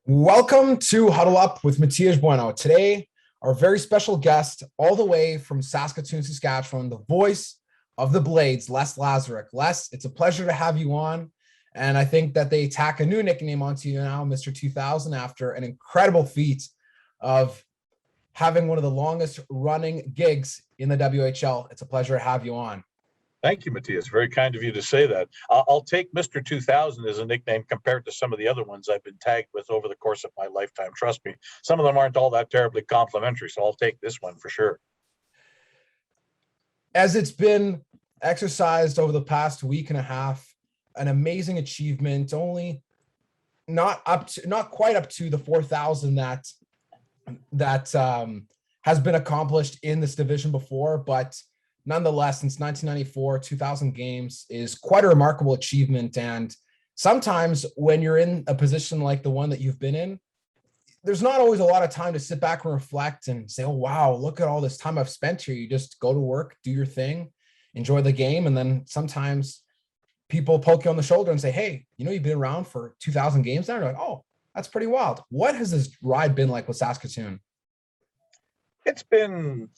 Welcome to Huddle Up with Matias Bueno. Today, our very special guest, all the way from Saskatoon, Saskatchewan, the voice of the Blades, Les Lazaruk. Les, it's a pleasure to have you on. And I think that they tack a new nickname onto you now, Mr. 2000, after an incredible feat of having one of the longest running gigs in the WHL. It's a pleasure to have you on. Thank you, Matthias. Very kind of you to say that. I'll take Mr. 2000 as a nickname compared to some of the other ones I've been tagged with over the course of my lifetime. Trust me, some of them aren't all that terribly complimentary, so I'll take this one for sure. As it's been exercised over the past week and a half, an amazing achievement, only not quite up to the 4,000 that has been accomplished in this division before, but nonetheless, since 1994, 2,000 games is quite a remarkable achievement. And sometimes when you're in a position like the one that you've been in, there's not always a lot of time to sit back and reflect and say, oh, wow, look at all this time I've spent here. You just go to work, do your thing, enjoy the game. And then sometimes people poke you on the shoulder and say, hey, you've been around for 2,000 games now. You're like, oh, that's pretty wild. What has this ride been like with Saskatoon? It's been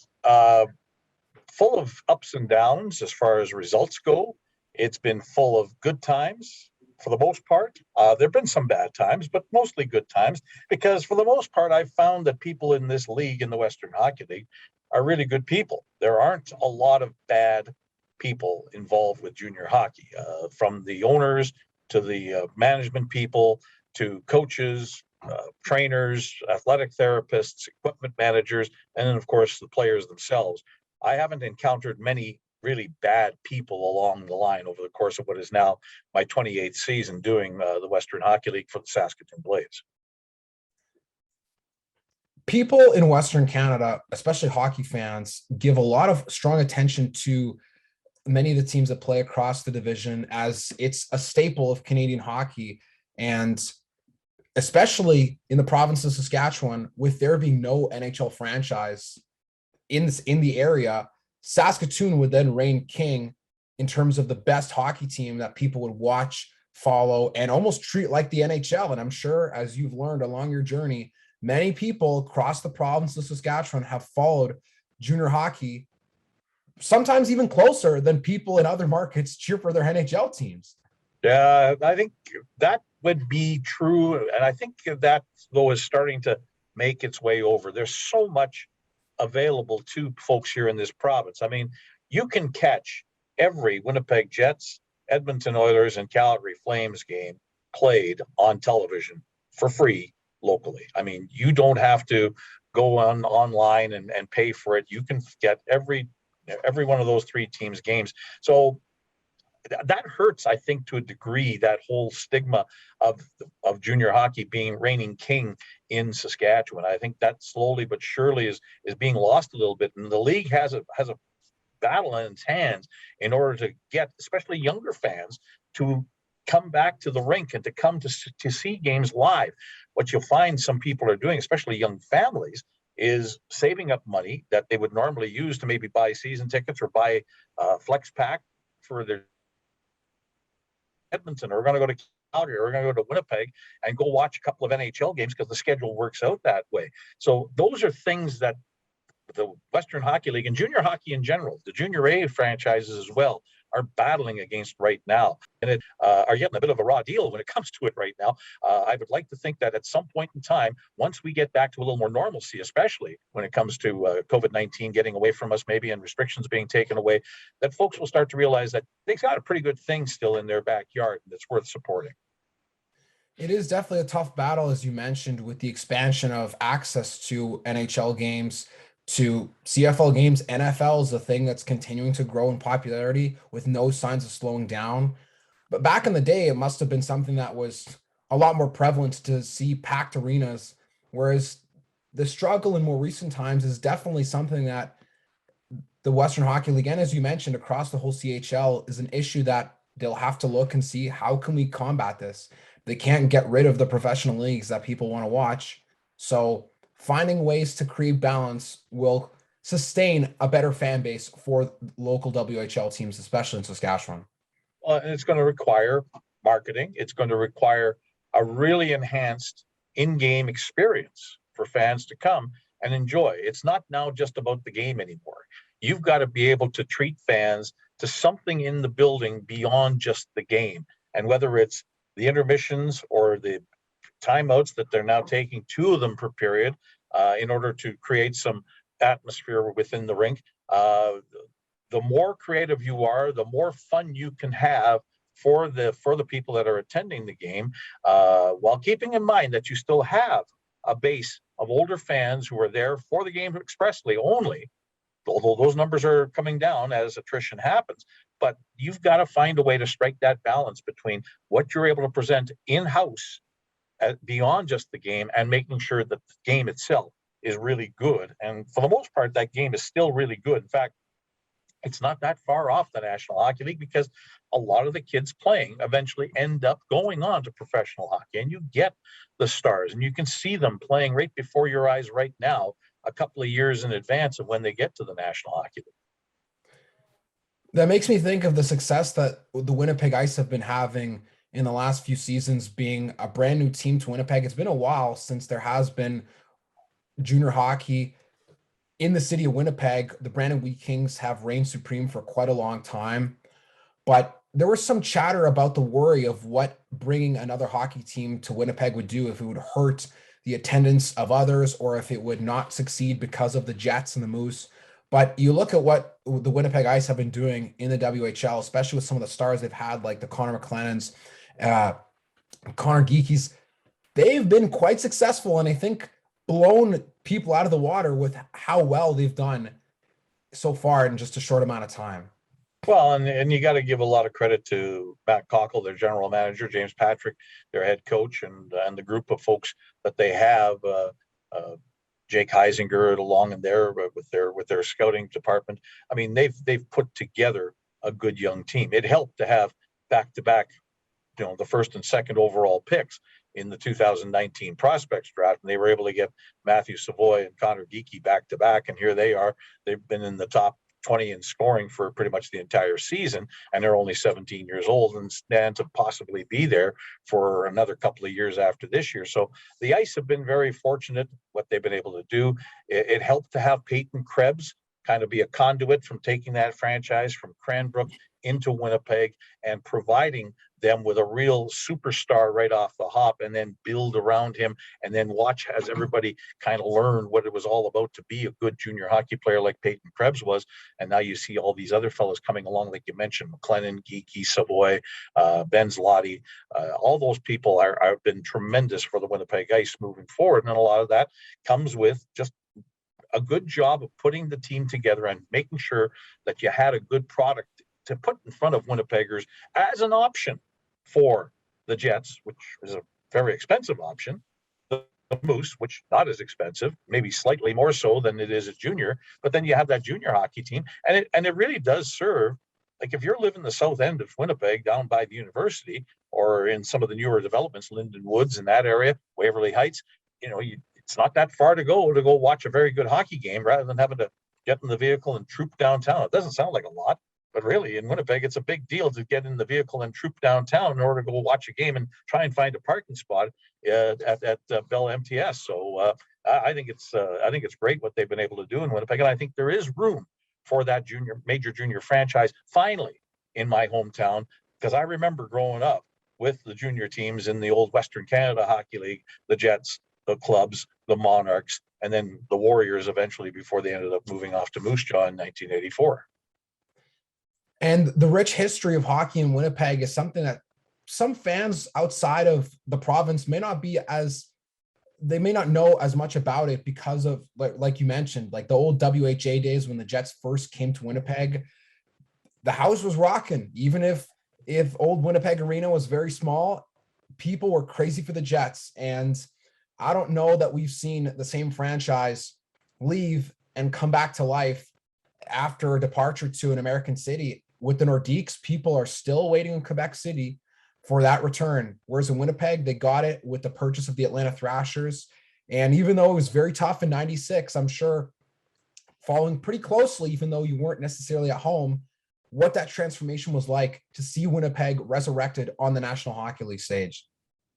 full of ups and downs as far as results go. It's been full of good times for the most part. There have been some bad times, but mostly good times, because for the most part, I've found that people in this league, in the Western Hockey League, are really good people. There aren't a lot of bad people involved with junior hockey, from the owners to the management people to coaches, trainers, athletic therapists, equipment managers, and then, of course, the players themselves. I haven't encountered many really bad people along the line over the course of what is now my 28th season doing the Western Hockey League for the Saskatoon Blades. People in Western Canada, especially hockey fans, give a lot of strong attention to many of the teams that play across the division, as it's a staple of Canadian hockey. And especially in the province of Saskatchewan, with there being no NHL franchise in the area, Saskatoon would then reign king in terms of the best hockey team that people would watch, follow, and almost treat like the NHL. And I'm sure, as you've learned along your journey, many people across the province of Saskatchewan have followed junior hockey, sometimes even closer than people in other markets cheer for their NHL teams. Yeah, I think that would be true. And I think that, though, is starting to make its way over. There's so much available to folks here in this province. I mean, you can catch every Winnipeg Jets, Edmonton Oilers, and Calgary Flames game played on television for free locally. I mean, you don't have to go online and pay for it. You can get every one of those three teams' games. So that hurts, I think, to a degree, that whole stigma of junior hockey being reigning king in Saskatchewan. I think that slowly but surely is being lost a little bit, and the league has a battle in its hands in order to get especially younger fans to come back to the rink and to come to see games live. What you'll find some people are doing, especially young families, is saving up money that they would normally use to maybe buy season tickets or buy flex pack for their Edmonton, or we're going to go to Calgary, or we're going to go to Winnipeg and go watch a couple of NHL games because the schedule works out that way. So those are things that the Western Hockey League and junior hockey in general, the junior A franchises as well, are battling against right now, and are getting a bit of a raw deal when it comes to it right now. I would like to think that at some point in time, once we get back to a little more normalcy, especially when it comes to COVID-19 getting away from us maybe and restrictions being taken away, that folks will start to realize that they've got a pretty good thing still in their backyard and it's worth supporting. It is definitely a tough battle, as you mentioned, with the expansion of access to NHL games, to CFL games. NFL is a thing that's continuing to grow in popularity with no signs of slowing down. But back in the day, it must have been something that was a lot more prevalent to see packed arenas, whereas the struggle in more recent times is definitely something that the Western Hockey League, and as you mentioned, across the whole CHL, is an issue that they'll have to look and see, how can we combat this? They can't get rid of the professional leagues that people want to watch. So finding ways to create balance will sustain a better fan base for local WHL teams, especially in Saskatchewan. And it's going to require marketing. It's going to require a really enhanced in-game experience for fans to come and enjoy. It's not now just about the game anymore. You've got to be able to treat fans to something in the building beyond just the game. And whether it's the intermissions or the timeouts that they're now taking, 2 of them per period, in order to create some atmosphere within the rink. The more creative you are, the more fun you can have for the people that are attending the game, while keeping in mind that you still have a base of older fans who are there for the game expressly only, although those numbers are coming down as attrition happens. But you've got to find a way to strike that balance between what you're able to present in-house beyond just the game and making sure that the game itself is really good. And for the most part, that game is still really good. In fact, it's not that far off the National Hockey League, because a lot of the kids playing eventually end up going on to professional hockey, and you get the stars and you can see them playing right before your eyes right now, a couple of years in advance of when they get to the National Hockey League. That makes me think of the success that the Winnipeg Ice have been having in the last few seasons, being a brand new team to Winnipeg. It's been a while since there has been junior hockey in the city of Winnipeg. The Brandon Wheat Kings have reigned supreme for quite a long time, but there was some chatter about the worry of what bringing another hockey team to Winnipeg would do, if it would hurt the attendance of others or if it would not succeed because of the Jets and the Moose. But you look at what the Winnipeg Ice have been doing in the WHL, especially with some of the stars they've had, like the Connor McLennans, Connor Geekies. They've been quite successful, and I think blown people out of the water with how well they've done so far in just a short amount of time. Well, and you got to give a lot of credit to Matt Cockle, their general manager, James Patrick, their head coach, and the group of folks that they have. Jake Heisinger along in there with their scouting department. I mean, they've put together a good young team. It helped to have back-to-back, the first and second overall picks in the 2019 prospects draft, and they were able to get Matthew Savoy and Connor Geeky back-to-back, and here they are. They've been in the top 20 in scoring for pretty much the entire season, and they're only 17 years old and stand to possibly be there for another couple of years after this year. So the Ice have been very fortunate what they've been able to do. It helped to have Peyton Krebs kind of be a conduit from taking that franchise from Cranbrook into Winnipeg and providing them with a real superstar right off the hop, and then build around him and then watch as everybody kind of learn what it was all about to be a good junior hockey player like Peyton Krebs was. And now you see all these other fellows coming along, like you mentioned, McLennan, Geeky, Savoy, Ben Zloty. All those people have been tremendous for the Winnipeg Ice moving forward. And a lot of that comes with just a good job of putting the team together and making sure that you had a good product to put in front of Winnipeggers as an option for the Jets, which is a very expensive option, the Moose, which not as expensive, maybe slightly more so than it is a junior, but then you have that junior hockey team, and it really does serve. Like if you're living the south end of Winnipeg down by the university, or in some of the newer developments, Linden Woods in that area, Waverly Heights, it's not that far to go watch a very good hockey game rather than having to get in the vehicle and troop downtown. It doesn't sound like a lot, but really in Winnipeg, it's a big deal to get in the vehicle and troop downtown in order to go watch a game and try and find a parking spot at Bell MTS. So I think it's great what they've been able to do in Winnipeg, and I think there is room for that major junior franchise finally in my hometown, because I remember growing up with the junior teams in the old Western Canada Hockey League, the Jets, the Clubs, the Monarchs, and then the Warriors eventually, before they ended up moving off to Moose Jaw in 1984. And the rich history of hockey in Winnipeg is something that some fans outside of the province may not know as much about it, because of, like you mentioned, like the old WHA days when the Jets first came to Winnipeg. The house was rocking. Even if old Winnipeg Arena was very small, people were crazy for the Jets. And I don't know that we've seen the same franchise leave and come back to life after a departure to an American city. With the Nordiques, people are still waiting in Quebec City for that return. Whereas in Winnipeg, they got it with the purchase of the Atlanta Thrashers. And even though it was very tough in 96, I'm sure following pretty closely, even though you weren't necessarily at home, what that transformation was like to see Winnipeg resurrected on the National Hockey League stage.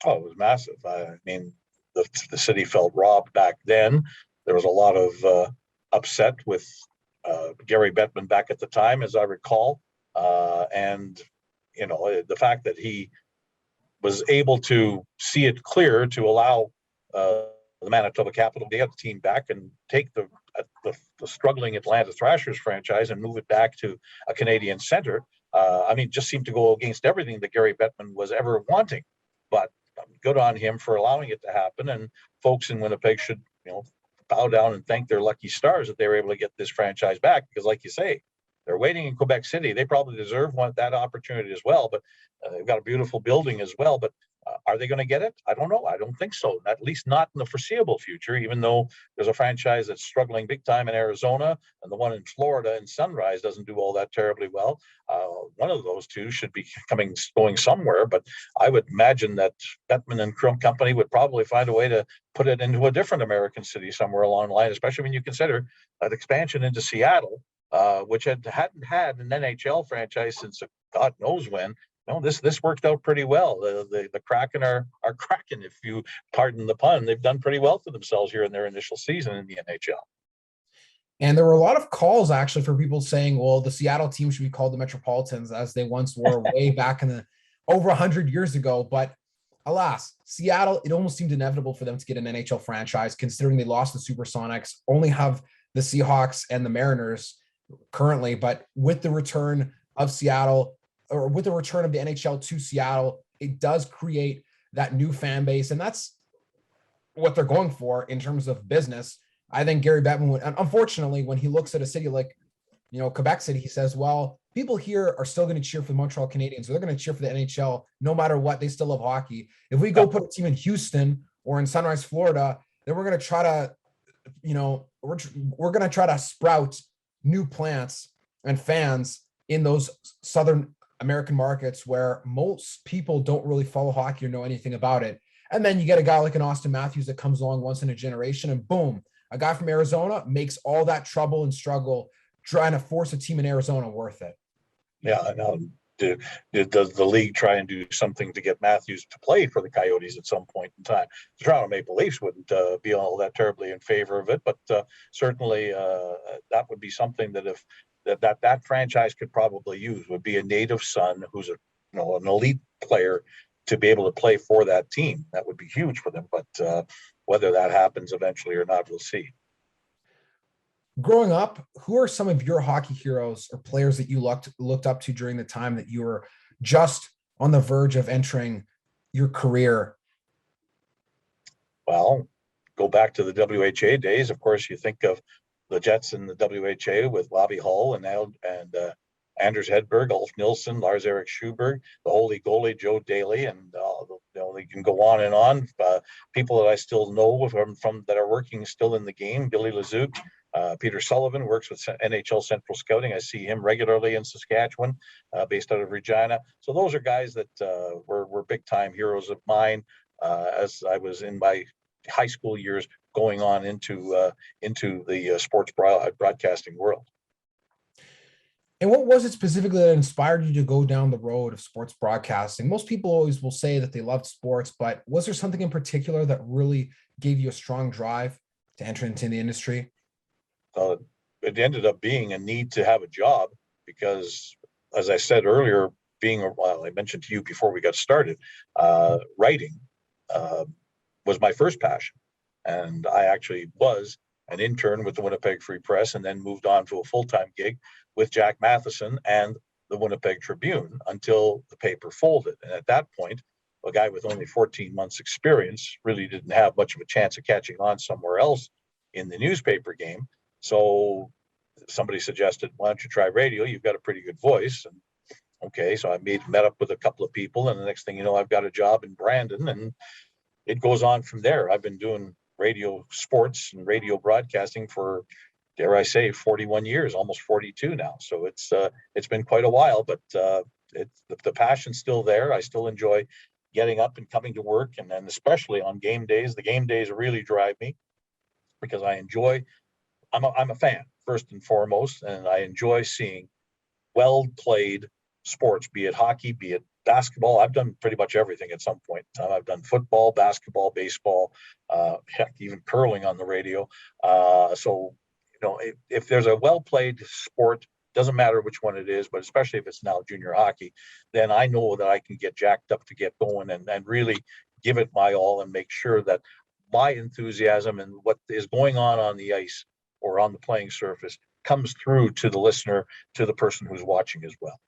Oh, it was massive. I mean, the city felt robbed back then. There was a lot of upset with Gary Bettman back at the time, as I recall, and the fact that he was able to see it clear to allow the Manitoba Capital to get the team back and take the struggling Atlanta Thrashers franchise and move it back to a Canadian center. Just seemed to go against everything that Gary Bettman was ever wanting. But good on him for allowing it to happen. And folks in Winnipeg should, bow down and thank their lucky stars that they were able to get this franchise back. Because, like you say, they're waiting in Quebec City. They probably deserve that opportunity as well. But they've got a beautiful building as well. But are they going to get it? I don't know. I don't think so. At least not in the foreseeable future, even though there's a franchise that's struggling big time in Arizona, and the one in Florida in Sunrise doesn't do all that terribly well. One of those two should be going somewhere, but I would imagine that Bettman and Company would probably find a way to put it into a different American city somewhere along the line, especially when you consider that expansion into Seattle, which hadn't had an NHL franchise since God knows when. No, this worked out pretty well. The Kraken are Kraken, if you pardon the pun. They've done pretty well for themselves here in their initial season in the NHL. And there were a lot of calls actually for people saying, well, the Seattle team should be called the Metropolitans, as they once were way back in over 100 years ago. But alas, Seattle, it almost seemed inevitable for them to get an NHL franchise, considering they lost the Supersonics, only have the Seahawks and the Mariners currently. But with the return of Seattle, or with the return of the NHL to Seattle, it does create that new fan base. And that's what they're going for in terms of business. I think Gary Bettman unfortunately, when he looks at a city like, Quebec City, he says, well, people here are still going to cheer for the Montreal Canadiens. They're going to cheer for the NHL no matter what. They still love hockey. If we go put a team in Houston or in Sunrise, Florida, then we're going to try to, we're going to try to sprout new plants and fans in those Southern American markets where most people don't really follow hockey or know anything about it. And then you get a guy like an Austin Matthews that comes along once in a generation, and boom, a guy from Arizona makes all that trouble and struggle trying to force a team in Arizona worth it. Yeah, I know. Does the league try and do something to get Matthews to play for the Coyotes at some point in time? The Toronto Maple Leafs wouldn't be all that terribly in favor of it, but certainly that would be something that if that franchise could probably use, would be a native son who's an elite player to be able to play for that team. That would be huge for them, but whether that happens eventually or not, we'll see. Growing up, who are some of your hockey heroes or players that you looked up to during the time that you were just on the verge of entering your career? Well, go back to the WHA days. Of course, you think of the Jets in the WHA with Bobby Hull and Anders Hedberg, Ulf Nilsson, Lars-Erik Schuberg, the holy goalie Joe Daly, and they can go on and on. People that I still know from that are working still in the game: Billy Lazaruk, Peter Sullivan works with NHL Central Scouting. I see him regularly in Saskatchewan, based out of Regina. So those are guys that were big time heroes of mine as I was in my high school years, going on into the sports broadcasting world. And what was it specifically that inspired you to go down the road of sports broadcasting? Most people always will say that they loved sports, but was there something in particular that really gave you a strong drive to enter into the industry? It ended up being a need to have a job because, as I said earlier, I mentioned to you before we got started, writing was my first passion. And I actually was an intern with the Winnipeg Free Press and then moved on to a full-time gig with Jack Matheson and the Winnipeg Tribune until the paper folded. And at that point, a guy with only 14 months experience really didn't have much of a chance of catching on somewhere else in the newspaper game. So somebody suggested, why don't you try radio? You've got a pretty good voice. And okay, so I met up with a couple of people, and the next thing you know, I've got a job in Brandon, and it goes on from there. I've been doing radio sports and radio broadcasting for, dare I say, 41 years, almost 42 now. So it's been quite a while, but the passion's still there. I still enjoy getting up and coming to work, and then especially on game days. The game days really drive me because I'm a fan first and foremost, and I enjoy seeing well played sports, be it hockey, be it basketball. I've done pretty much everything at some point in time. I've done football, basketball, baseball, heck, even curling on the radio. So, if there's a well-played sport, doesn't matter which one it is, but especially if it's now junior hockey, then I know that I can get jacked up to get going and really give it my all and make sure that my enthusiasm and what is going on the ice or on the playing surface comes through to the listener, to the person who's watching as well.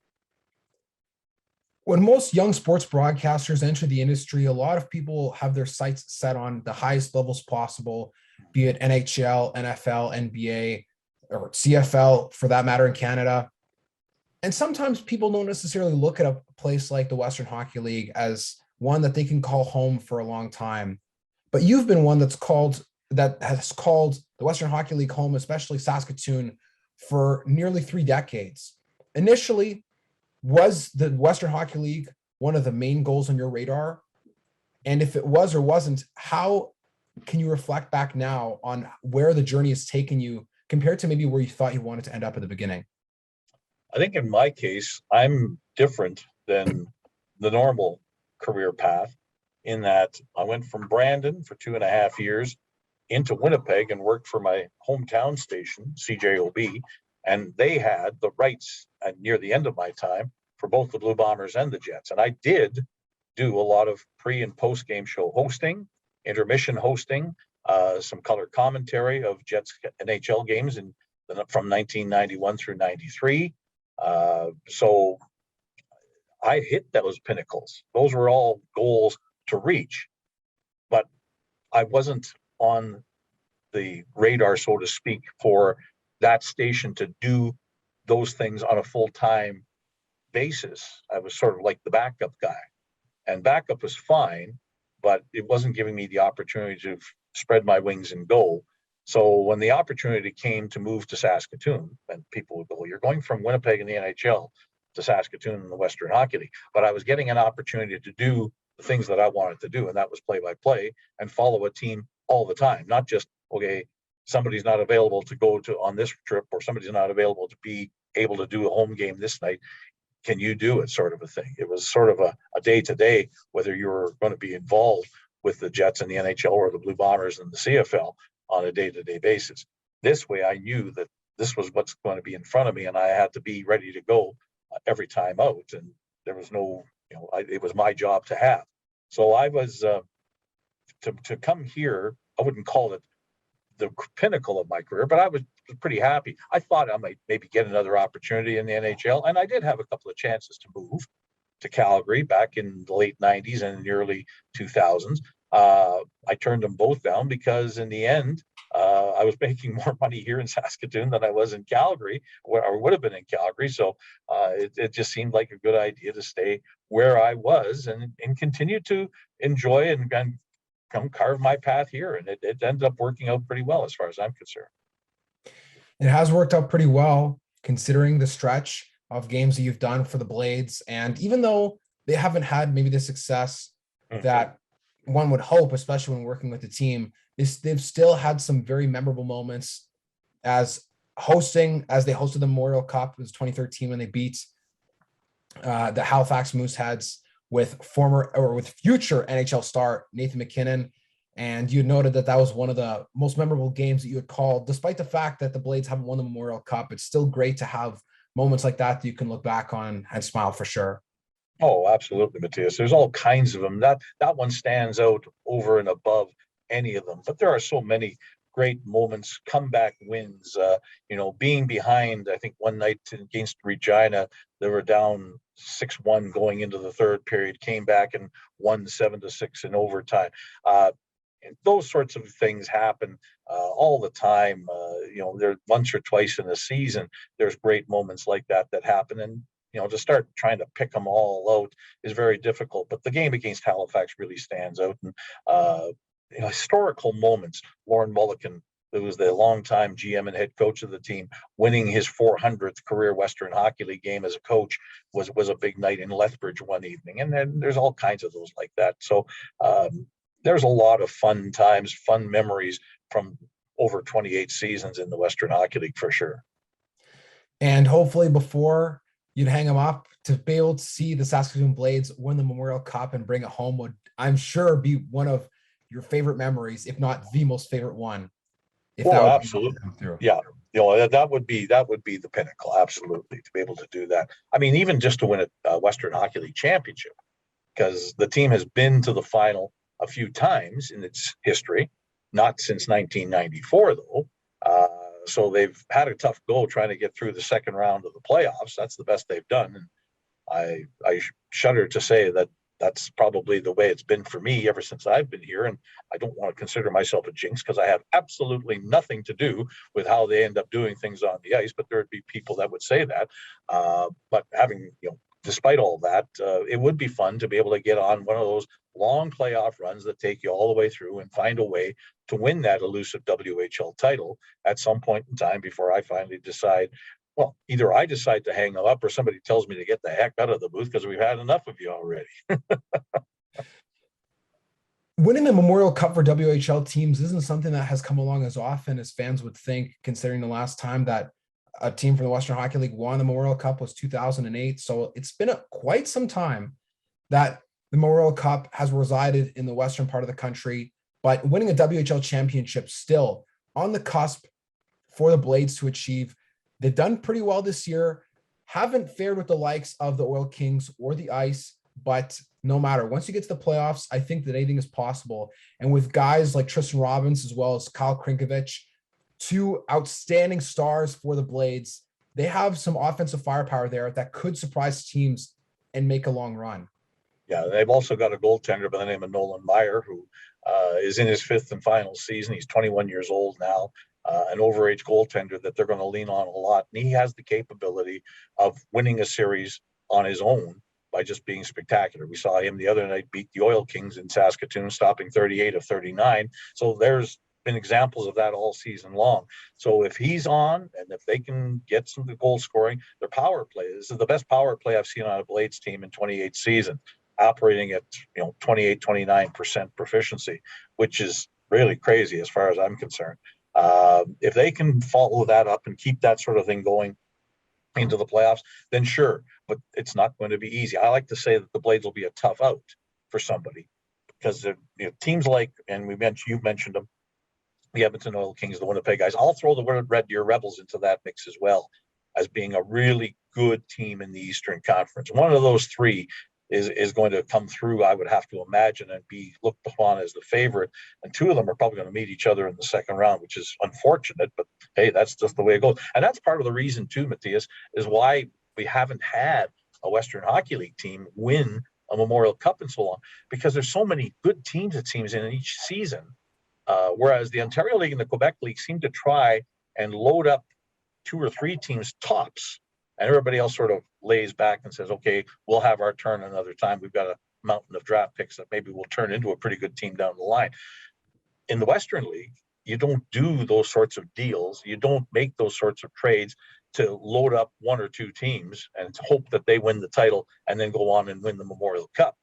When most young sports broadcasters enter the industry, a lot of people have their sights set on the highest levels possible, be it NHL, NFL, NBA, or CFL for that matter in Canada. And sometimes people don't necessarily look at a place like the Western Hockey League as one that they can call home for a long time. But you've been one that has called the Western Hockey League home, especially Saskatoon, for nearly 3 decades. Initially, was the Western Hockey League one of the main goals on your radar? And if it was or wasn't, how can you reflect back now on where the journey has taken you compared to maybe where you thought you wanted to end up at the beginning? I think in my case, I'm different than the normal career path in that I went from Brandon for 2.5 years into Winnipeg and worked for my hometown station, CJOB, and they had the rights near the end of my time for both the Blue Bombers and the Jets. And I did do a lot of pre and post game show hosting, intermission hosting, some color commentary of Jets NHL games from 1991 through 93. So I hit those pinnacles. Those were all goals to reach, but I wasn't on the radar, so to speak, for that station to do those things on a full-time basis. I was sort of like the backup guy, and backup was fine, but it wasn't giving me the opportunity to spread my wings and go. So when the opportunity came to move to Saskatoon, and people would go, well, you're going from Winnipeg in the NHL to Saskatoon in the Western Hockey League. But I was getting an opportunity to do the things that I wanted to do, and that was play-by-play and follow a team all the time, not just, okay, somebody's not available to go to on this trip, or somebody's not available to be able to do a home game this night. Can you do it, sort of a thing? It was sort of a day-to-day, whether you were going to be involved with the Jets and the NHL or the Blue Bombers and the CFL on a day-to-day basis. This way, I knew that this was what's going to be in front of me, and I had to be ready to go every time out. And there was no, it was my job to have. So I was to come here. I wouldn't call it the pinnacle of my career, but I was pretty happy. I thought I might maybe get another opportunity in the NHL, and I did have a couple of chances to move to Calgary back in the late 90s and the early 2000s. I turned them both down because in the end, I was making more money here in Saskatoon than I was in Calgary, or would have been in Calgary. So it just seemed like a good idea to stay where I was and continue to enjoy and come carve my path here. And it ended up working out pretty well as far as I'm concerned. It has worked out pretty well considering the stretch of games that you've done for the Blades. And even though they haven't had maybe the success that one would hope, especially when working with the team, they've still had some very memorable moments as they hosted the Memorial Cup. It was 2013 when they beat the Halifax Mooseheads with future NHL star Nathan McKinnon. And you noted that was one of the most memorable games that you had called, despite the fact that the Blades haven't won the Memorial Cup. It's still great to have moments like that you can look back on and smile for sure. Oh, absolutely, Matthias. There's all kinds of them. That one stands out over and above any of them. But there are so many great moments, comeback wins. Being behind. I think one night against Regina, they were down 6-1 going into the third period, came back and won 7-6 in overtime. And those sorts of things happen all the time. There once or twice in a season, there's great moments like that happen. And to start trying to pick them all out is very difficult. But the game against Halifax really stands out. And historical moments. Lauren Mulliken, who was the longtime GM and head coach of the team, winning his 400th career Western Hockey League game as a coach was a big night in Lethbridge one evening. And then there's all kinds of those like that. So there's a lot of fun times, fun memories from over 28 seasons in the Western Hockey League for sure. And hopefully before you'd hang them up, to be able to see the Saskatoon Blades win the Memorial Cup and bring it home would, I'm sure, be one of your favorite memories, if not the most favorite one. If that Well, would absolutely. come through. Yeah. That would be the pinnacle. Absolutely. To be able to do that. I mean, even just to win a Western Hockey League championship, because the team has been to the final a few times in its history, not since 1994, though. So they've had a tough go trying to get through the second round of the playoffs. That's the best they've done. And I shudder to say that that's probably the way it's been for me ever since I've been here. And I don't want to consider myself a jinx because I have absolutely nothing to do with how they end up doing things on the ice. But there would be people that would say that. But having, despite all that, it would be fun to be able to get on one of those long playoff runs that take you all the way through and find a way to win that elusive WHL title at some point in time before I finally decide, well, either I decide to hang them up or somebody tells me to get the heck out of the booth because we've had enough of you already. Winning the Memorial Cup for WHL teams isn't something that has come along as often as fans would think, considering the last time that a team from the Western Hockey League won the Memorial Cup was 2008. So it's been quite some time that the Memorial Cup has resided in the western part of the country, but winning a WHL championship still on the cusp for the Blades to achieve. They've done pretty well this year, haven't fared with the likes of the Oil Kings or the Ice, but no matter, once you get to the playoffs, I think that anything is possible. And with guys like Tristan Robbins as well as Kyle Krinkovich, two outstanding stars for the Blades, they have some offensive firepower there that could surprise teams and make a long run. Yeah, they've also got a goaltender by the name of Nolan Meyer, who is in his fifth and final season. He's 21 years old now, an overage goaltender that they're going to lean on a lot. And he has the capability of winning a series on his own by just being spectacular. We saw him the other night beat the Oil Kings in Saskatoon, stopping 38 of 39. So there's been examples of that all season long. So if he's on and if they can get some goal scoring, their power play, this is the best power play I've seen on a Blades team in 28 seasons, operating at 28, 29% proficiency, which is really crazy as far as I'm concerned. If they can follow that up and keep that sort of thing going into the playoffs, then sure, but it's not going to be easy. I like to say that the Blades will be a tough out for somebody because teams like, and you've mentioned them, the Edmonton Oil Kings, the Winnipeg guys. I'll throw the Red Deer Rebels into that mix as well as being a really good team in the Eastern Conference. One of those three is going to come through, I would have to imagine, and be looked upon as the favorite. And two of them are probably going to meet each other in the second round, which is unfortunate, but hey, that's just the way it goes. And that's part of the reason too, Matthias, is why we haven't had a Western Hockey League team win a Memorial Cup in so long, because there's so many good teams, it seems, in each season. Whereas the Ontario League and the Quebec League seem to try and load up two or three teams tops, and everybody else sort of lays back and says, okay, we'll have our turn another time. We've got a mountain of draft picks that maybe will turn into a pretty good team down the line. In the Western League, you don't do those sorts of deals. You don't make those sorts of trades to load up one or two teams and hope that they win the title and then go on and win the Memorial Cup.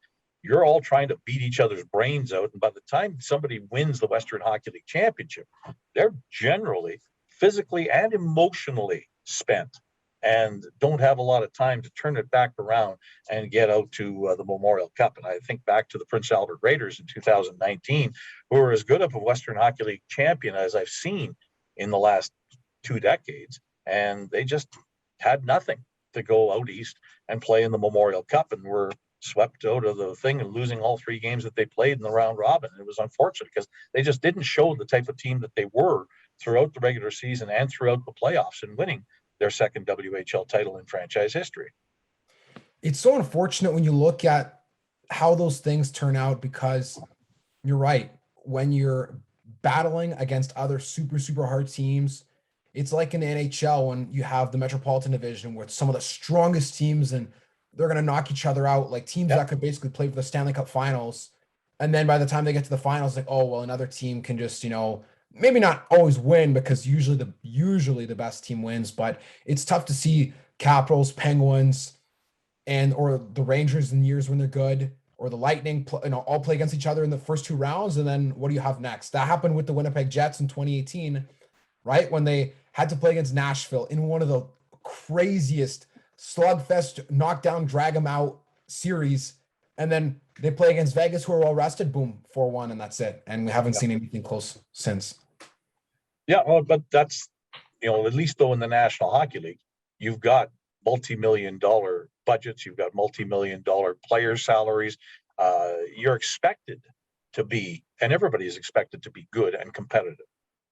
You're all trying to beat each other's brains out. And by the time somebody wins the Western Hockey League championship, they're generally physically and emotionally spent and don't have a lot of time to turn it back around and get out to the Memorial Cup. And I think back to the Prince Albert Raiders in 2019, who were as good of a Western Hockey League champion as I've seen in the last 2 decades. And they just had nothing to go out east and play in the Memorial Cup and were swept out of the thing and losing all 3 games that they played in the round robin. It was unfortunate because they just didn't show the type of team that they were throughout the regular season and throughout the playoffs and winning their second WHL title in franchise history. It's so unfortunate when you look at how those things turn out, because you're right. When you're battling against other super, super hard teams, it's like in the NHL when you have the Metropolitan Division with some of the strongest teams and they're going to knock each other out, like teams that could basically play for the Stanley Cup finals. And then by the time they get to the finals, like, oh, well, another team can just, maybe not always win because usually the best team wins, but it's tough to see Capitals, Penguins, or the Rangers in years when they're good, or the Lightning, all play against each other in the first 2 rounds. And then what do you have next? That happened with the Winnipeg Jets in 2018, right? When they had to play against Nashville in one of the craziest slugfest, knockdown, drag them out series, and then they play against Vegas, who are well rested. Boom, 4-1, and that's it. And we haven't seen anything close since. Yeah, well, but that's, at least though in the National Hockey League, you've got multi-million-dollar budgets, you've got multi-million-dollar player salaries. You're expected to be, and everybody is expected to be good and competitive.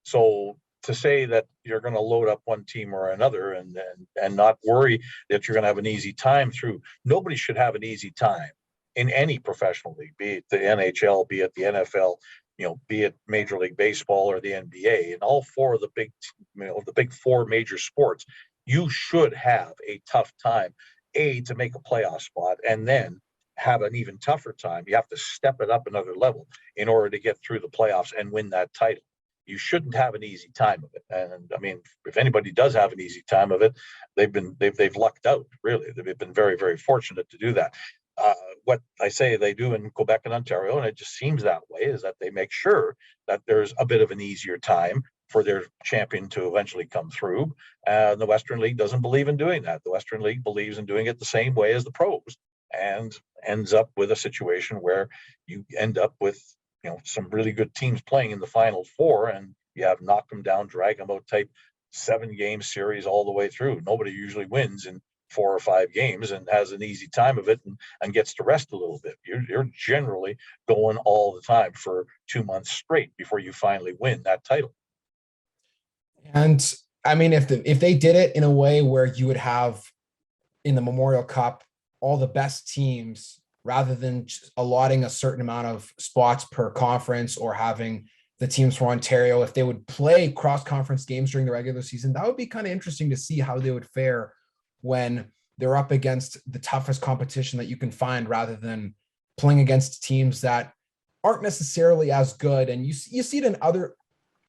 So to say that you're going to load up one team or another and not worry that you're going to have an easy time through, nobody should have an easy time in any professional league, be it the NHL, be it the NFL, be it Major League Baseball or the NBA, and all four of the big four major sports, you should have a tough time, to make a playoff spot, and then have an even tougher time. You have to step it up another level in order to get through the playoffs and win that title. You shouldn't have an easy time of it. And I mean, if anybody does have an easy time of it, they've lucked out, really. They've been very, very fortunate to do that. What I say they do in Quebec and Ontario, and it just seems that way, is that they make sure that there's a bit of an easier time for their champion to eventually come through. The Western League doesn't believe in doing that. The Western League believes in doing it the same way as the pros, and ends up with a situation where you end up with some really good teams playing in the Final Four, and you have knock them down, drag them out type 7-game series all the way through. Nobody usually wins in 4 or 5 games and has an easy time of it and gets to rest a little bit. You're generally going all the time for 2 months straight before you finally win that title. And I mean, if they did it in a way where you would have in the Memorial Cup all the best teams, rather than just allotting a certain amount of spots per conference, or having the teams from Ontario, if they would play cross-conference games during the regular season, that would be kind of interesting to see how they would fare when they're up against the toughest competition that you can find, rather than playing against teams that aren't necessarily as good. And you see it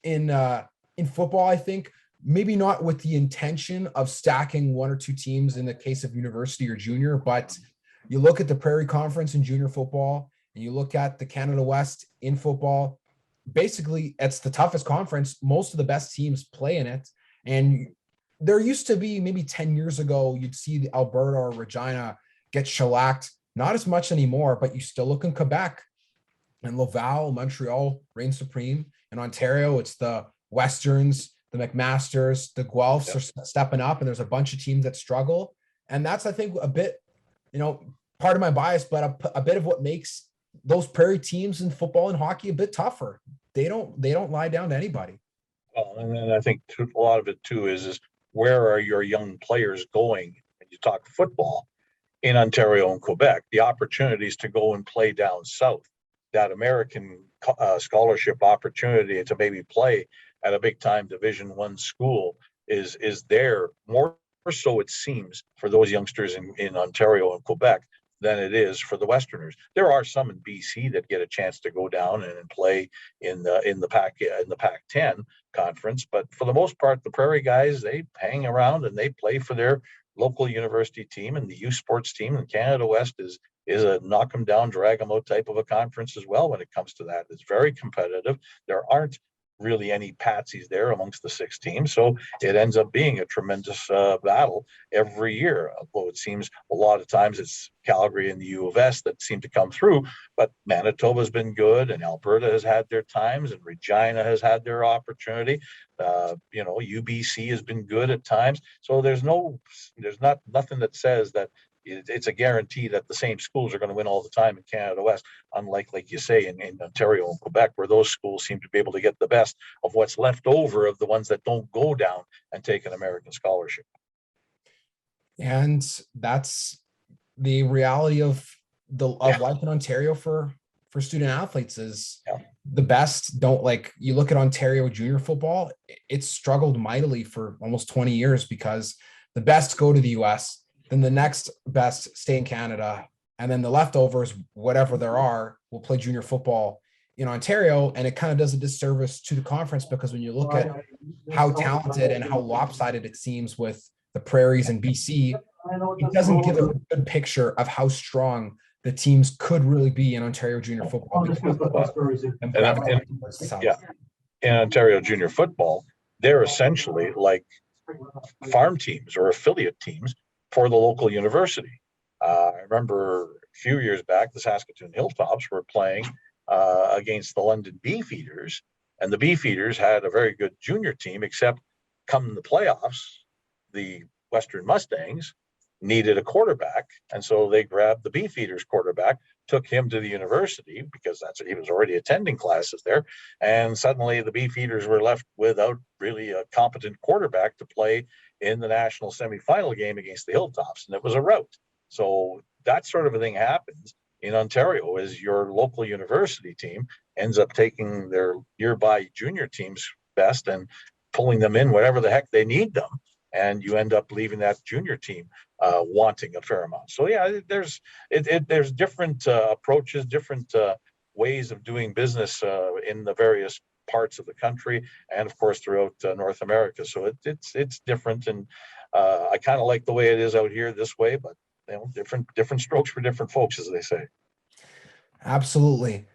in football, I think, maybe not with the intention of stacking 1 or 2 teams in the case of university or junior, but you look at the Prairie Conference in junior football, and you look at the Canada West in football. Basically, it's the toughest conference. Most of the best teams play in it. And there used to be, maybe 10 years ago, you'd see the Alberta or Regina get shellacked. Not as much anymore, but you still look in Quebec and Laval, Montreal reign supreme. In Ontario, it's the Westerns, the McMasters, the Guelphs are stepping up, and there's a bunch of teams that struggle. And that's, I think, a bit, part of my bias, but a bit of what makes those prairie teams in football and hockey a bit tougher. They don't lie down to anybody. Well, and then I think a lot of it too is where are your young players going when you talk football in Ontario and Quebec? The opportunities to go and play down south, that American scholarship opportunity to maybe play at a big time Division I school is there more so, it seems, for those youngsters in Ontario and Quebec than it is for the Westerners. There are some in BC that get a chance to go down and play in the Pac-10 conference, but for the most part, the Prairie guys, they hang around and they play for their local university team, and the U Sports team in Canada West is a knock them down, drag them out type of a conference as well. When it comes to that, it's very competitive. There aren't really any patsies there amongst the 6 teams, so it ends up being a tremendous battle every year. Although it seems a lot of times it's Calgary and the U of S that seem to come through, but Manitoba's been good, and Alberta has had their times, and Regina has had their opportunity. UBC has been good at times, so there's nothing that says that it's a guarantee that the same schools are going to win all the time in Canada West, unlike, like you say, in Ontario and Quebec, where those schools seem to be able to get the best of what's left over of the ones that don't go down and take an American scholarship. And that's the reality of life in Ontario for student athletes is the best don't, like, you look at Ontario junior football, it's struggled mightily for almost 20 years because the best go to the US, then the next best stay in Canada, and then the leftovers, whatever there are, will play junior football in Ontario. And it kind of does a disservice to the conference, because when you look at how talented and how lopsided it seems with the Prairies and BC, it doesn't give a good picture of how strong the teams could really be in Ontario junior football. In Ontario junior football, they're essentially like farm teams or affiliate teams for the local university. I remember a few years back, the Saskatoon Hilltops were playing against the London Beefeaters, and the Beefeaters had a very good junior team, except come the playoffs, the Western Mustangs needed a quarterback, and so they grabbed the Beefeaters quarterback, took him to the university because he was already attending classes there, and suddenly the Beefeaters were left without really a competent quarterback to play in the national semifinal game against the Hilltops, and it was a rout. So that sort of a thing happens in Ontario. Is your local university team ends up taking their nearby junior team's best and pulling them in whatever the heck they need them, and you end up leaving that junior team wanting a fair amount. So yeah, there's different approaches, different ways of doing business in the various parts of the country, and of course throughout North America. So it's different, and I kind of like the way it is out here this way, but different strokes for different folks, as they say. Absolutely.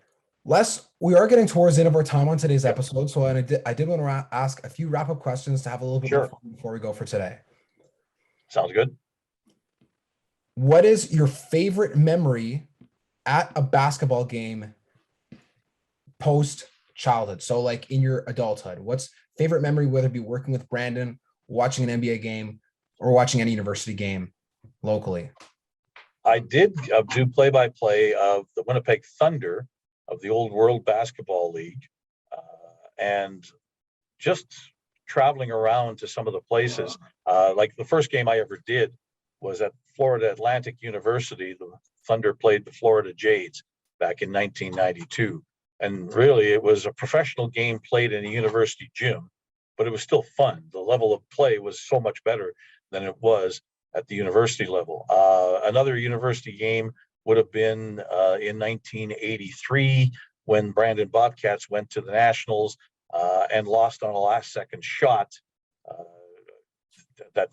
Les, we are getting towards the end of our time on today's episode, so I did want to ask a few wrap-up questions to have a little bit more fun before we go for today. Sounds good. What is your favorite memory at a basketball game post-childhood? So like in your adulthood, what's favorite memory, whether it be working with Brandon, watching an NBA game, or watching any university game locally? I did do play-by-play of the Winnipeg Thunder of the old World Basketball League, and just traveling around to some of the places. Like the first game I ever did was at Florida Atlantic University. The Thunder played the Florida Jades back in 1992. And really, it was a professional game played in a university gym, but it was still fun. The level of play was so much better than it was at the university level. Another university game would have been in 1983 when Brandon Bobcats went to the Nationals and lost on a last-second shot that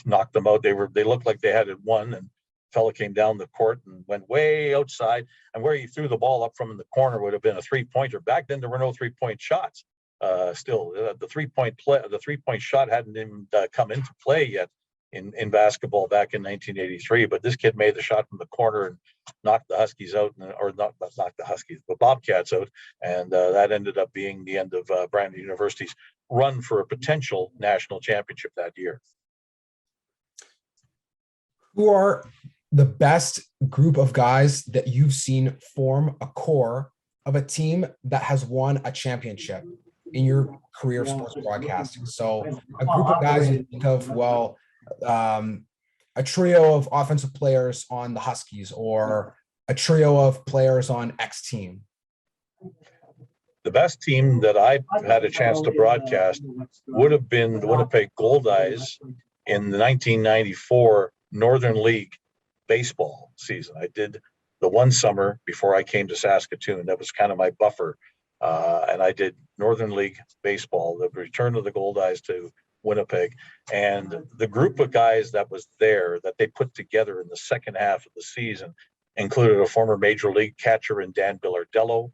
knocked them out. They looked like they had it won, and fella came down the court and went way outside, and where he threw the ball up from in the corner would have been a three-pointer. Back then, there were no three-point shots. The three-point shot hadn't even come into play yet in basketball back in 1983. But this kid made the shot from the corner and knocked the Huskies out, or not the Huskies, but Bobcats out, and that ended up being the end of Brandon University's run for a potential national championship that year. Who are the best group of guys that you've seen form a core of a team that has won a championship in your career of sports broadcasting? So a group of guys you think of, well, a trio of offensive players on the Huskies, or a trio of players on X team. The best team that I had a chance to broadcast would have been the Winnipeg Goldeyes in the 1994 Northern League baseball season. I did the one summer before I came to Saskatoon. That was kind of my buffer. And I did Northern League baseball, the return of the Goldeyes to Winnipeg. And the group of guys that was there that they put together in the second half of the season included a former major league catcher in Dan Billardello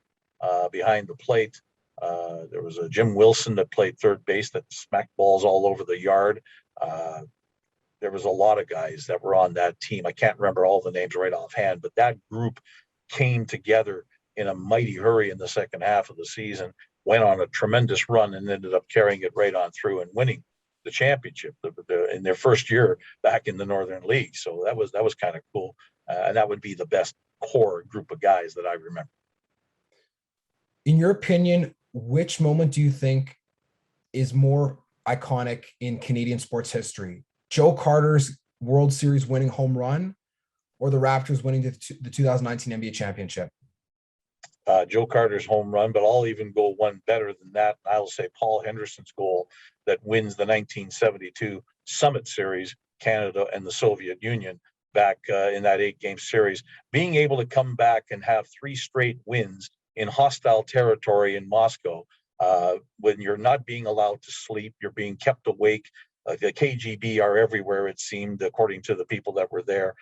behind the plate. There was a Jim Wilson that played third base that smacked balls all over the yard. There was a lot of guys that were on that team. I can't remember all the names right offhand, but that group came together in a mighty hurry in the second half of the season, went on a tremendous run, and ended up carrying it right on through and winning the championship in their first year back in the Northern League. So that was kind of cool. And that would be the best core group of guys that I remember. In your opinion, which moment do you think is more iconic in Canadian sports history? Joe Carter's World Series winning home run, or the Raptors winning the 2019 NBA championship? Joe Carter's home run, but I'll even go one better than that. I'll say Paul Henderson's goal that wins the 1972 Summit Series, Canada and the Soviet Union, back in that 8-game series. Being able to come back and have 3 straight wins in hostile territory in Moscow, when you're not being allowed to sleep, you're being kept awake. The KGB are everywhere, it seemed, according to the people that were there.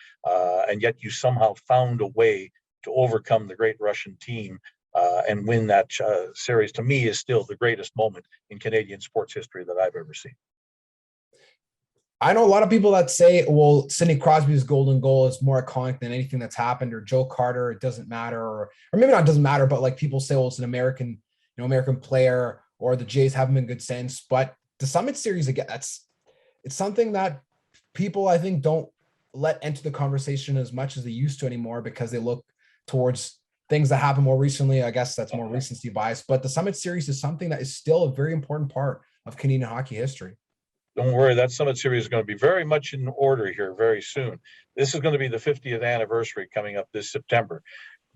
And yet you somehow found a way to overcome the great Russian team and win that series. To me, is still the greatest moment in Canadian sports history that I've ever seen. I know a lot of people that say, well, Sidney Crosby's golden goal is more iconic than anything that's happened, or Joe Carter, it doesn't matter, or maybe not doesn't matter, but like people say, well, it's an American, American player, or the Jays haven't been good since. But the Summit Series, again, it's something that people I think don't let enter the conversation as much as they used to anymore, because they look towards things that happened more recently. I guess that's more recency bias, but the Summit Series is something that is still a very important part of Canadian hockey history. Don't worry, that Summit Series is going to be very much in order here very soon. This is going to be the 50th anniversary coming up this September.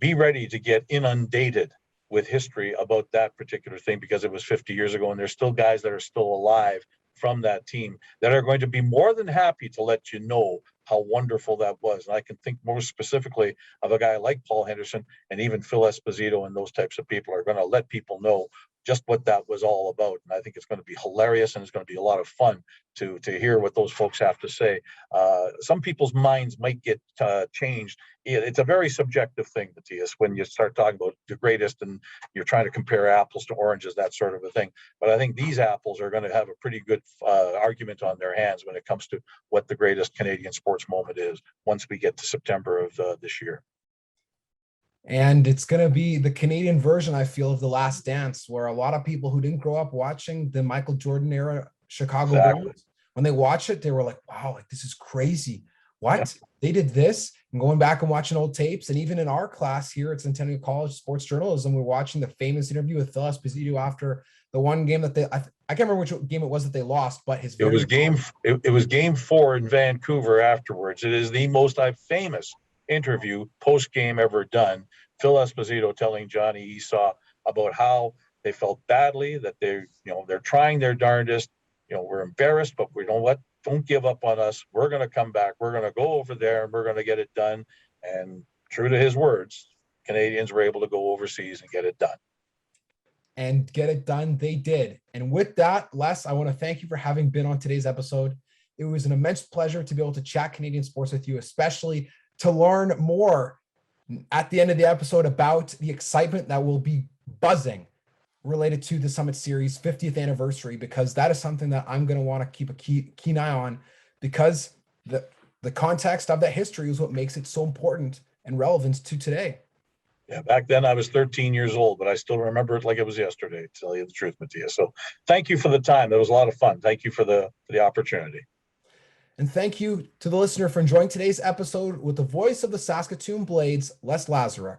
Be ready to get inundated with history about that particular thing, because it was 50 years ago, and there's still guys that are still alive from that team that are going to be more than happy to let you know how wonderful that was. And I can think more specifically of a guy like Paul Henderson, and even Phil Esposito, and those types of people are going to let people know just what that was all about. And I think it's going to be hilarious, and it's going to be a lot of fun to hear what those folks have to say. Some people's minds might get changed. It's a very subjective thing, Matthias, when you start talking about the greatest and you're trying to compare apples to oranges, that sort of a thing. But I think these apples are going to have a pretty good argument on their hands when it comes to what the greatest Canadian sports moment is once we get to September of this year. And it's going to be the Canadian version, I feel, of The Last Dance, where a lot of people who didn't grow up watching the Michael Jordan era Chicago Bulls, when they watch it, they were like, wow, like this is crazy. What? Yeah. They did this? And going back and watching old tapes. And even in our class here at Centennial College Sports Journalism, we're watching the famous interview with Phil Esposito after the one game that I can't remember which game it was that they lost, but it was game 4 in Vancouver afterwards. It is the most famous interview post-game ever done. Phil Esposito telling Johnny Esau about how they felt badly, that they're trying their darndest. We're embarrassed, but don't give up on us. We're going to come back. We're going to go over there and we're going to get it done. And true to his words, Canadians were able to go overseas and get it done. And get it done, they did. And with that, Les, I want to thank you for having been on today's episode. It was an immense pleasure to be able to chat Canadian sports with you, especially to learn more at the end of the episode about the excitement that will be buzzing related to the Summit Series 50th anniversary, because that is something that I'm going to want to keep a keen eye on, because the context of that history is what makes it so important and relevant to today. Yeah, back then I was 13 years old, but I still remember it like it was yesterday, to tell you the truth, Matthias. So thank you for the time. That was a lot of fun. Thank you for the opportunity. And thank you to the listener for enjoying today's episode with the voice of the Saskatoon Blades, Les Lazaruk.